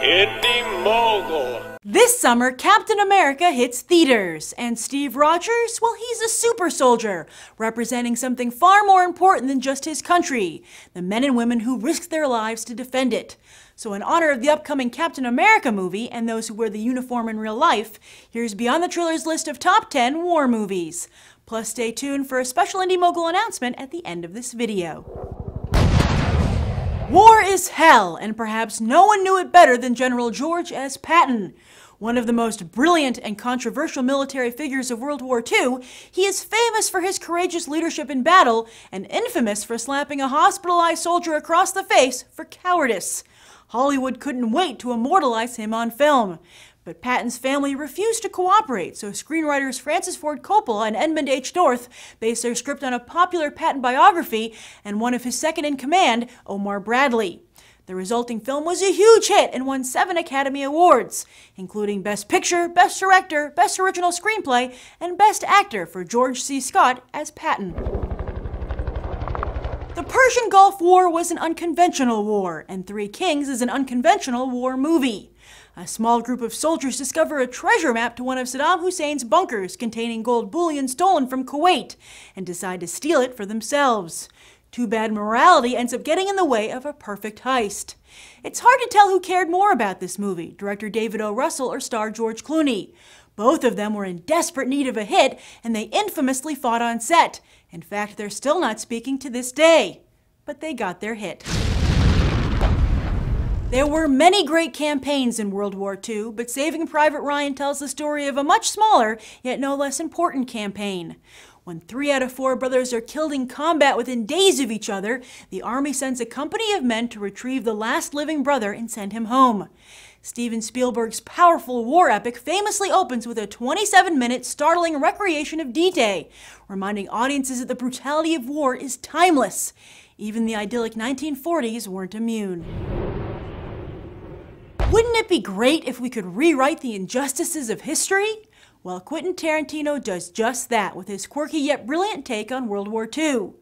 Indy Mogul. This summer, Captain America hits theaters, and Steve Rogers, well, he's a super soldier, representing something far more important than just his country, the men and women who risked their lives to defend it. So in honor of the upcoming Captain America movie and those who wear the uniform in real life, here's Beyond the Trailers list of top 10 war movies. Plus, stay tuned for a special Indy Mogul announcement at the end of this video. War is hell, and perhaps no one knew it better than General George S. Patton. One of the most brilliant and controversial military figures of World War II, he is famous for his courageous leadership in battle and infamous for slapping a hospitalized soldier across the face for cowardice. Hollywood couldn't wait to immortalize him on film. But Patton's family refused to cooperate, so screenwriters Francis Ford Coppola and Edmund H. North based their script on a popular Patton biography and one of his second-in-command, Omar Bradley. The resulting film was a huge hit and won 7 Academy Awards, including Best Picture, Best Director, Best Original Screenplay, and Best Actor for George C. Scott as Patton. The Persian Gulf War was an unconventional war, and Three Kings is an unconventional war movie. A small group of soldiers discover a treasure map to one of Saddam Hussein's bunkers containing gold bullion stolen from Kuwait and decide to steal it for themselves. Too bad morality ends up getting in the way of a perfect heist. It's hard to tell who cared more about this movie, director David O. Russell or star George Clooney. Both of them were in desperate need of a hit, and they infamously fought on set. In fact, they're still not speaking to this day. But they got their hit. There were many great campaigns in World War II, but Saving Private Ryan tells the story of a much smaller, yet no less important campaign. When 3 out of 4 brothers are killed in combat within days of each other, the Army sends a company of men to retrieve the last living brother and send him home. Steven Spielberg's powerful war epic famously opens with a 27-minute startling recreation of D-Day, reminding audiences that the brutality of war is timeless. Even the idyllic 1940s weren't immune. Wouldn't it be great if we could rewrite the injustices of history? Well, Quentin Tarantino does just that with his quirky yet brilliant take on World War II.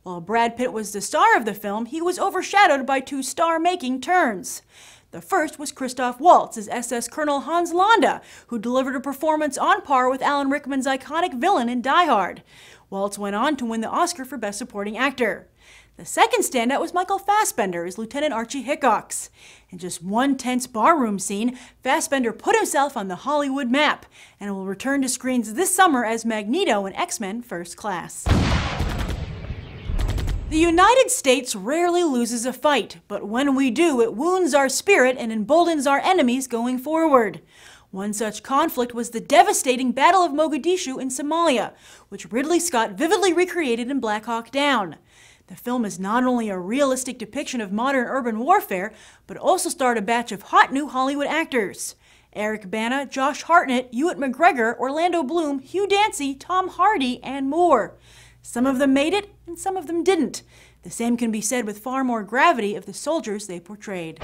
While Brad Pitt was the star of the film, he was overshadowed by 2 star-making turns. The first was Christoph Waltz as SS Colonel Hans Landa, who delivered a performance on par with Alan Rickman's iconic villain in Die Hard. Waltz went on to win the Oscar for Best Supporting Actor. The second standout was Michael Fassbender as Lieutenant Archie Hickox. In just one tense barroom scene, Fassbender put himself on the Hollywood map and will return to screens this summer as Magneto in X-Men First Class. The United States rarely loses a fight, but when we do, it wounds our spirit and emboldens our enemies going forward. One such conflict was the devastating Battle of Mogadishu in Somalia, which Ridley Scott vividly recreated in Black Hawk Down. The film is not only a realistic depiction of modern urban warfare, but also starred a batch of hot new Hollywood actors. Eric Bana, Josh Hartnett, Ewan McGregor, Orlando Bloom, Hugh Dancy, Tom Hardy, and more. Some of them made it, and some of them didn't. The same can be said with far more gravity of the soldiers they portrayed.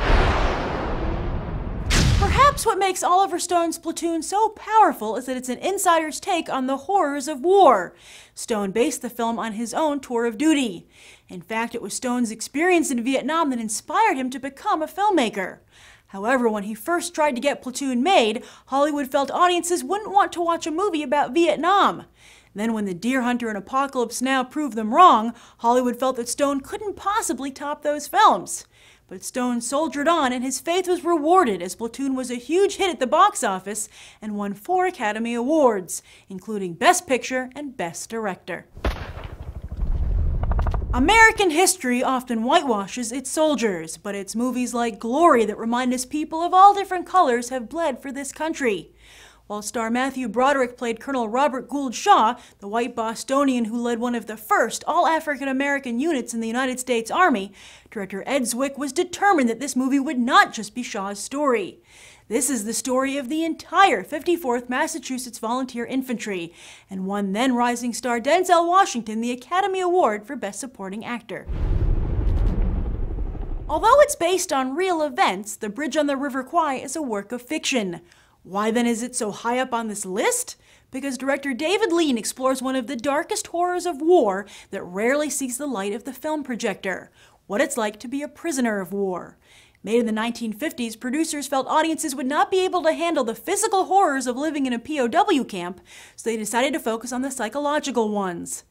Perhaps what makes Oliver Stone's Platoon so powerful is that it's an insider's take on the horrors of war. Stone based the film on his own tour of duty. In fact, it was Stone's experience in Vietnam that inspired him to become a filmmaker. However, when he first tried to get Platoon made, Hollywood felt audiences wouldn't want to watch a movie about Vietnam. Then when The Deer Hunter and Apocalypse Now proved them wrong, Hollywood felt that Stone couldn't possibly top those films. But Stone soldiered on, and his faith was rewarded as Platoon was a huge hit at the box office and won 4 Academy Awards, including Best Picture and Best Director. American history often whitewashes its soldiers, but it's movies like Glory that remind us people of all different colors have bled for this country. While star Matthew Broderick played Colonel Robert Gould Shaw, the white Bostonian who led one of the first all-African-American units in the United States Army, director Ed Zwick was determined that this movie would not just be Shaw's story. This is the story of the entire 54th Massachusetts Volunteer Infantry, and won then rising star Denzel Washington the Academy Award for Best Supporting Actor. Although it's based on real events, The Bridge on the River Kwai is a work of fiction. Why then is it so high up on this list? Because director David Lean explores one of the darkest horrors of war that rarely sees the light of the film projector, what it's like to be a prisoner of war. Made in the 1950s, producers felt audiences would not be able to handle the physical horrors of living in a POW camp, so they decided to focus on the psychological ones.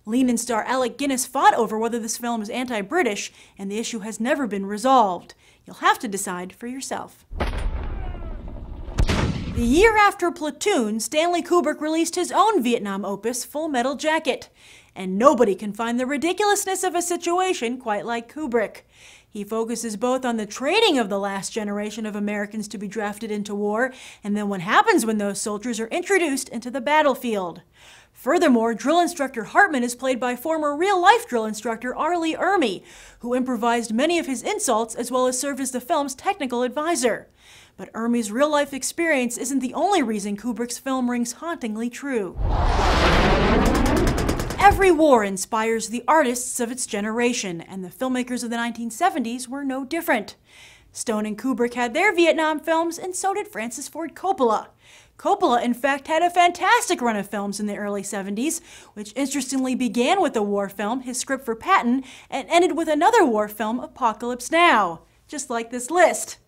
Lenin star Alec Guinness fought over whether this film is anti-British, and the issue has never been resolved. You'll have to decide for yourself. The year after Platoon, Stanley Kubrick released his own Vietnam opus, Full Metal Jacket. And nobody can find the ridiculousness of a situation quite like Kubrick. He focuses both on the training of the last generation of Americans to be drafted into war, and then what happens when those soldiers are introduced into the battlefield. Furthermore, drill instructor Hartman is played by former real-life drill instructor R. Lee Ermey, who improvised many of his insults as well as served as the film's technical advisor. But Ermey's real-life experience isn't the only reason Kubrick's film rings hauntingly true. Every war inspires the artists of its generation, and the filmmakers of the 1970s were no different. Stone and Kubrick had their Vietnam films, and so did Francis Ford Coppola. Coppola, in fact, had a fantastic run of films in the early 70s, which interestingly began with a war film, his script for Patton, and ended with another war film, Apocalypse Now, just like this list.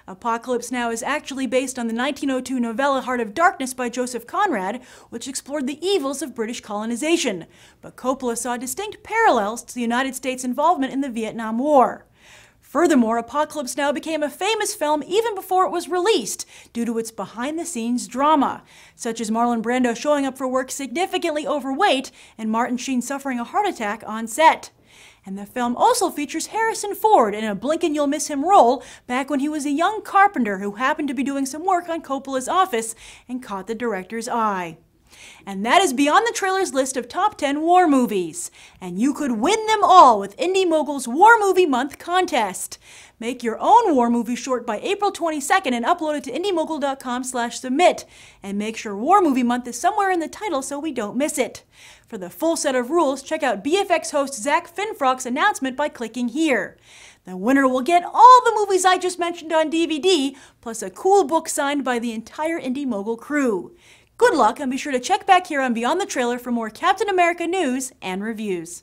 Apocalypse Now is actually based on the 1902 novella Heart of Darkness by Joseph Conrad, which explored the evils of British colonization, but Coppola saw distinct parallels to the United States' involvement in the Vietnam War. Furthermore, Apocalypse Now became a famous film even before it was released due to its behind-the-scenes drama, such as Marlon Brando showing up for work significantly overweight and Martin Sheen suffering a heart attack on set. And the film also features Harrison Ford in a blink-and-you'll-miss-him role back when he was a young carpenter who happened to be doing some work on Coppola's office and caught the director's eye. And that is Beyond the Trailer's list of top 10 war movies. And you could win them all with Indy Mogul's War Movie Month contest. Make your own war movie short by April 22nd and upload it to indymogul.com/submit. And make sure War Movie Month is somewhere in the title so we don't miss it. For the full set of rules, check out BFX host Zach Finfrock's announcement by clicking here. The winner will get all the movies I just mentioned on DVD, plus a cool book signed by the entire Indy Mogul crew. Good luck, and be sure to check back here on Beyond the Trailer for more Captain America news and reviews.